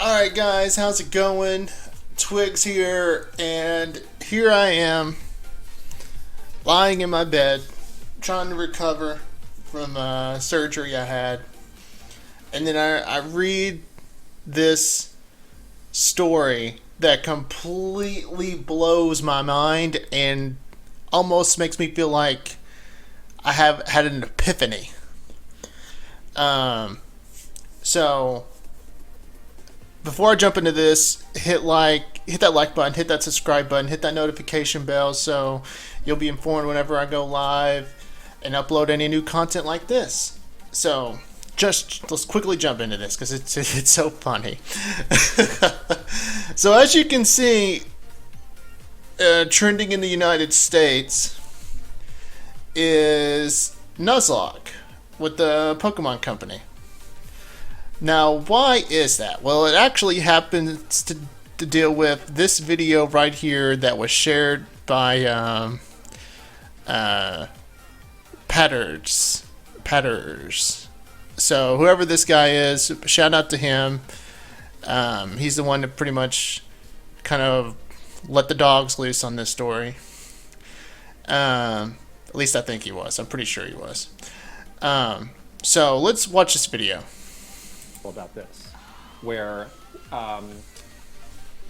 Alright guys, how's it going? Twiggs here, and here I am, lying in my bed, trying to recover from surgery I had. And then I read this story that completely blows my mind and almost makes me feel like I have had an epiphany. So before I jump into this, hit that like button, hit that subscribe button, hit that notification bell so you'll be informed whenever I go live and upload any new content like this. So let's quickly jump into this because it's so funny. So as you can see, trending in the United States is Nuzlocke with the Pokémon Company. Now, why is that? Well, it actually happens to deal with this video right here that was shared by Patters. So whoever this guy is, shout out to him. He's the one that pretty much kind of let the dogs loose on this story. At least I think he was. I'm pretty sure he was. So let's watch this video. About this, where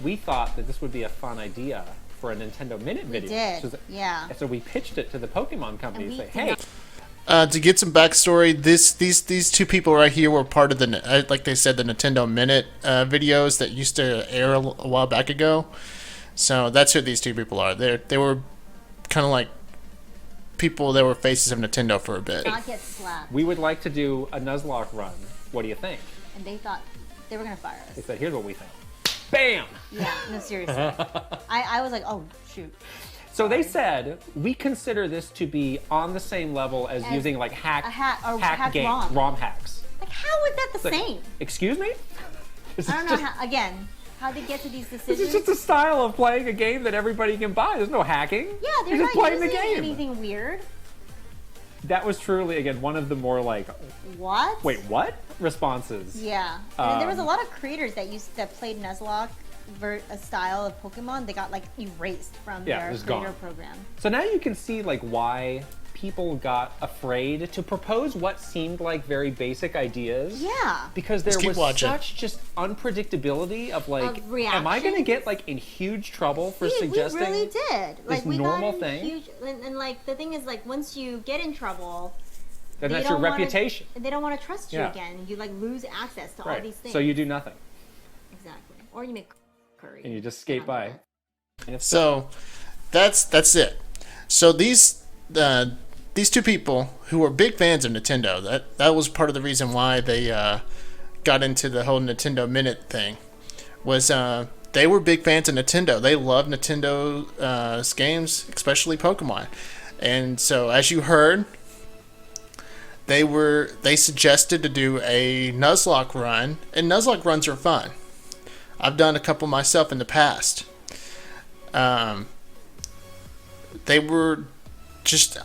we thought that this would be a fun idea for a Nintendo Minute video. We did, yeah. So we pitched it to the Pokemon Company to say, hey. To get some backstory, these two people right here were part of the, like they said, the Nintendo Minute videos that used to air a while back ago. So that's who these two people are. They were kind of like people that were faces of Nintendo for a bit. Not get slapped. We would like to do a Nuzlocke run. What do you think? And they thought they were gonna fire us. They said, here's what we think. Bam! Yeah, no, seriously. I was like, oh, shoot. So they said, we consider this to be on the same level as using like hack games, ROM hacks. Like, how is that the same? Excuse me? I don't know, how they get to these decisions. This is just a style of playing a game that everybody can buy. There's no hacking. Yeah, they're You're not just playing the using game. anything weird. That was truly, again, one of the more like, what? Wait, what? Responses. Yeah. And there was a lot of creators that played Nuzlocke a style of Pokemon. They got like erased from their creator program. So now you can see like why people got afraid to propose what seemed like very basic ideas. Yeah. Because there was such just unpredictability of like, am I going to get like in huge trouble for suggesting we really did. This like, we normal got thing? Huge, and like the thing is like once you get in trouble, then that's your reputation. They don't want to trust you again. You like lose access to all these things. So you do nothing. Exactly. Or you make curry. And you just skate by. So that's it. So these two people who were big fans of Nintendo, that was part of the reason why they got into the whole Nintendo Minute thing, was they were big fans of Nintendo. They love Nintendo's games, especially Pokemon. And so as you heard, they suggested to do a Nuzlocke run, and Nuzlocke runs are fun. I've done a couple myself in the past. They were just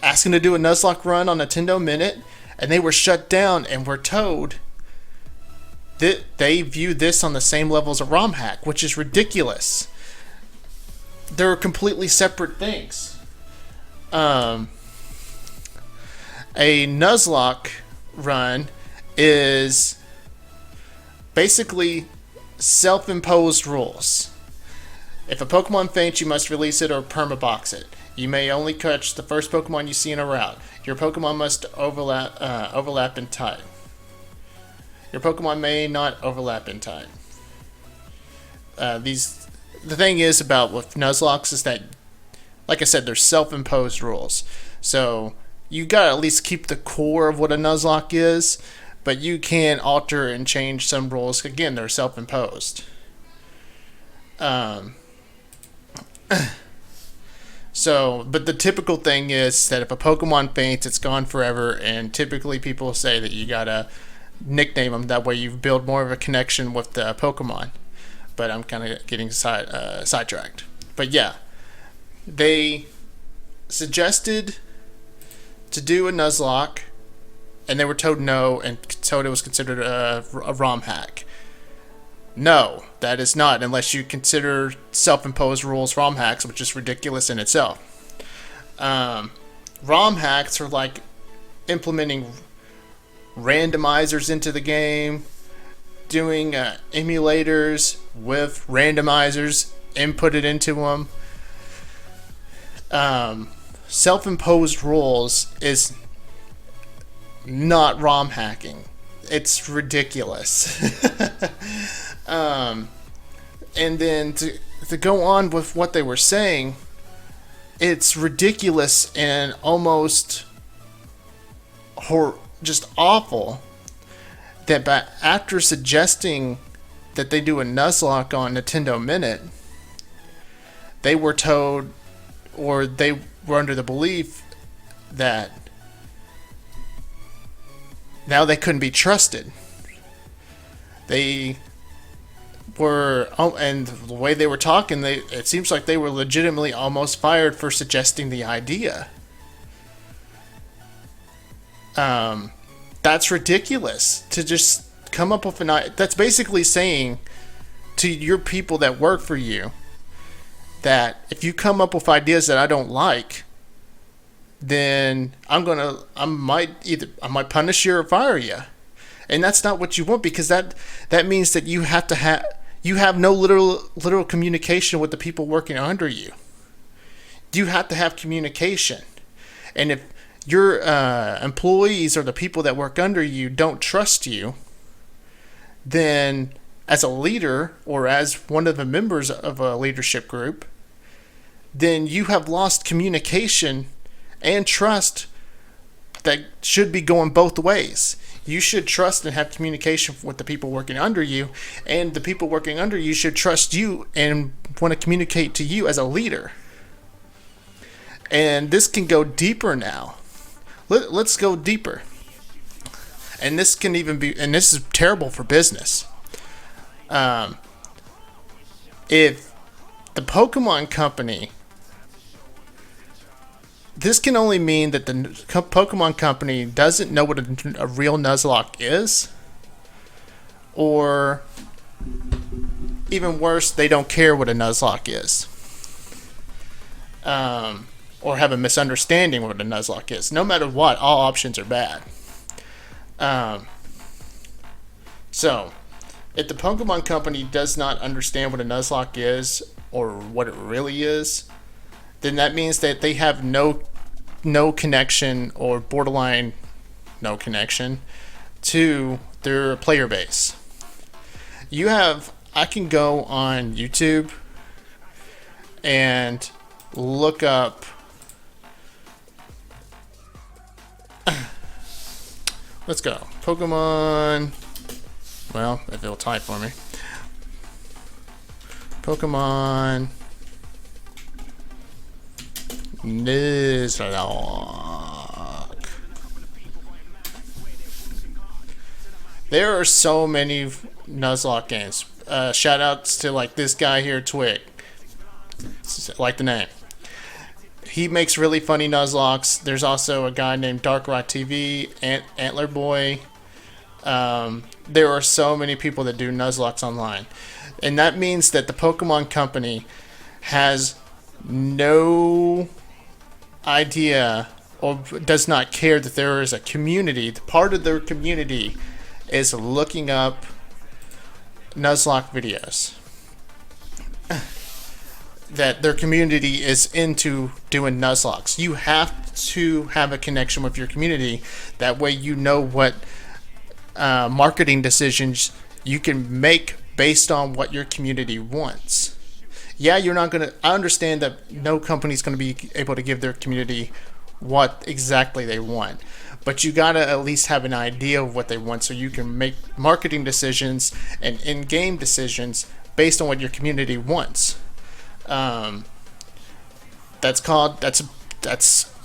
asking to do a Nuzlocke run on Nintendo Minute, and they were shut down and were told that they view this on the same level as a ROM hack, which is ridiculous. They're completely separate things. A Nuzlocke run is basically self-imposed rules. If a Pokemon faints, you must release it or permabox it. You may only catch the first Pokemon you see in a route. Your Pokemon must overlap in time. Your Pokemon may not overlap in time. The thing is about with Nuzlockes is that, like I said, they're self-imposed rules. So you gotta at least keep the core of what a Nuzlocke is, but you can alter and change some rules. Again, they're self-imposed. So, but the typical thing is that if a Pokemon faints, it's gone forever, and typically people say that you gotta nickname them. That way you build more of a connection with the Pokemon. But I'm kind of getting sidetracked. But yeah, they suggested to do a Nuzlocke, and they were told no, and told it was considered a ROM hack. No, that is not, unless you consider self-imposed rules ROM hacks, which is ridiculous in itself. ROM hacks are like implementing randomizers into the game, doing emulators with randomizers inputted into them. Self-imposed rules is not ROM hacking. It's ridiculous. And then to go on with what they were saying, it's ridiculous and almost just awful that after suggesting that they do a Nuzlocke on Nintendo Minute, they were told, or they were under the belief that now they couldn't be trusted. They were, and the way they were talking, it seems like they were legitimately almost fired for suggesting the idea. That's ridiculous to just come up with an idea. That's basically saying to your people that work for you that if you come up with ideas that I don't like, then I might punish you or fire you. And that's not what you want, because that means that you have no literal communication with the people working under you. You have to have communication. And if your employees or the people that work under you don't trust you, then as a leader or as one of the members of a leadership group, then you have lost communication and trust that should be going both ways. You should trust and have communication with the people working under you, and the people working under you should trust you and want to communicate to you as a leader. And this can go deeper now. Let's go deeper. And this can even be, and this is terrible for business. If the Pokemon Company, this can only mean that the Pokemon Company doesn't know what a real Nuzlocke is, or even worse, they don't care what a Nuzlocke is, or have a misunderstanding what a Nuzlocke is. No matter what, all options are bad. So, if the Pokemon Company does not understand what a Nuzlocke is, or what it really is, then that means that they have no connection, or borderline no connection, to their player base. I can go on YouTube and look up, let's go, Pokemon, well, if it'll type for me, Pokemon Nuzlocke. There are so many Nuzlocke games. Shout outs to like this guy here, Twig. Like the name. He makes really funny Nuzlockes. There's also a guy named Dark Rock TV, Antler Boy. There are so many people that do Nuzlockes online. And that means that the Pokemon Company has no idea or does not care that there is a community. Part of their community is looking up Nuzlocke videos. That their community is into doing Nuzlockes. You have to have a connection with your community. That way you know what marketing decisions you can make based on what your community wants. Yeah, you're not going to... I understand that no company's going to be able to give their community what exactly they want. But you got to at least have an idea of what they want so you can make marketing decisions and in-game decisions based on what your community wants. That's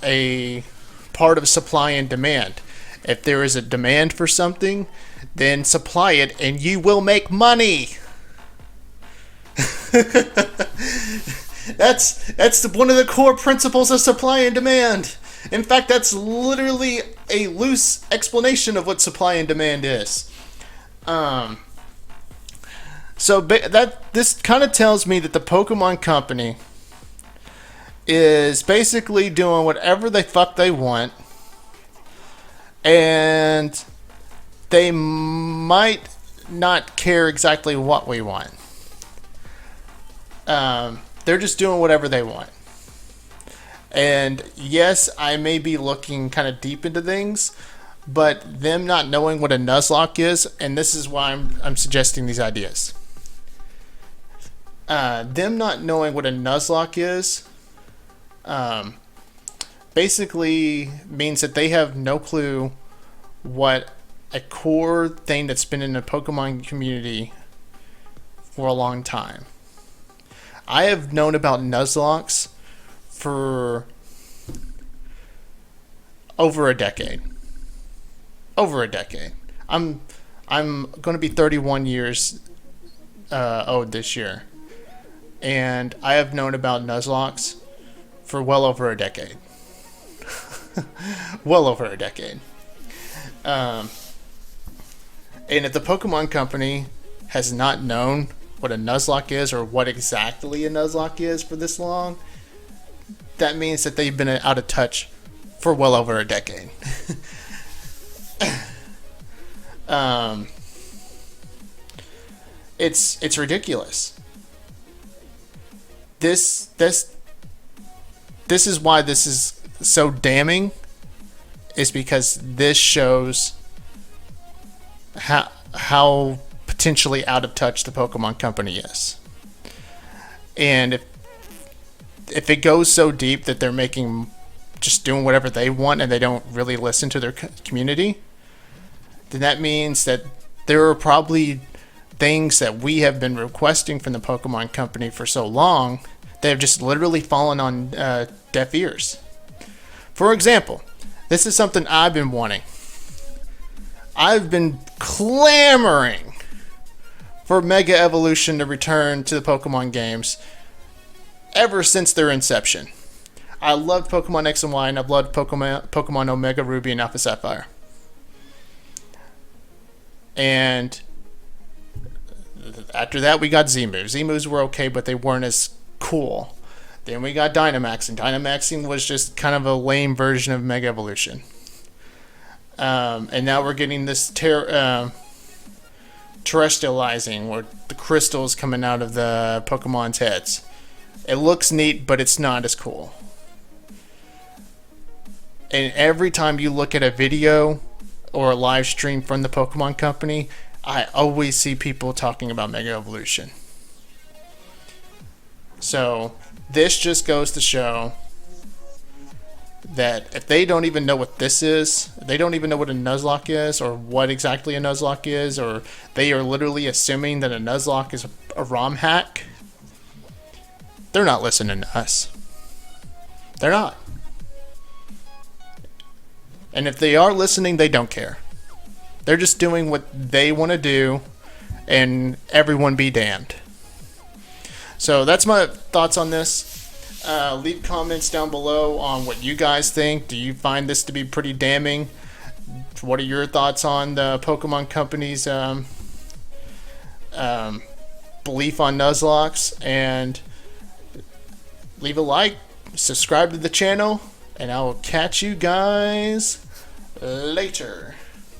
a part of supply and demand. If there is a demand for something, then supply it and you will make money. That's one of the core principles of supply and demand. In fact, that's literally a loose explanation of what supply and demand is. So this kind of tells me that the Pokemon Company is basically doing whatever the fuck they want, and they might not care exactly what we want. They're just doing whatever they want. And yes, I may be looking kind of deep into things, but them not knowing what a Nuzlocke is, and this is why I'm suggesting these ideas. Them not knowing what a Nuzlocke is basically means that they have no clue what a core thing that's been in the Pokemon community for a long time. I have known about Nuzlockes for over a decade. I'm going to be 31 years old this year, and I have known about Nuzlockes for well over a decade. Well over a decade. And if the Pokemon Company has not known what a Nuzlocke is or what exactly a Nuzlocke is for this long, that means that they've been out of touch for well over a decade. It's ridiculous. This is why this is so damning, is because this shows how potentially out of touch the Pokemon Company is. And if it goes so deep that they're just doing whatever they want and they don't really listen to their community, then that means that there are probably things that we have been requesting from the Pokemon Company for so long that have just literally fallen on deaf ears. For example, this is something I've been wanting. I've been clamoring for Mega Evolution to return to the Pokemon games ever since their inception. I loved Pokemon X and Y, and I've loved Pokemon Omega Ruby and Alpha Sapphire. And after that, we got Z-moves. Z-moves were okay, but they weren't as cool. Then we got Dynamax, and Dynamaxing was just kind of a lame version of Mega Evolution. And now we're getting this terrestrializing, where the crystals coming out of the Pokemon's heads. It looks neat, but it's not as cool. And every time you look at a video or a live stream from the Pokemon Company, I always see people talking about Mega Evolution. So this just goes to show that if they don't even know what this is, they don't even know what a Nuzlocke is or what exactly a Nuzlocke is, or they are literally assuming that a Nuzlocke is a ROM hack, they're not listening to us. They're not. And if they are listening, they don't care. They're just doing what they want to do, and everyone be damned. So that's my thoughts on this. Leave comments down below on what you guys think. Do you find this to be pretty damning? What are your thoughts on the Pokemon Company's belief on Nuzlockes? And leave a like, subscribe to the channel, and I will catch you guys later.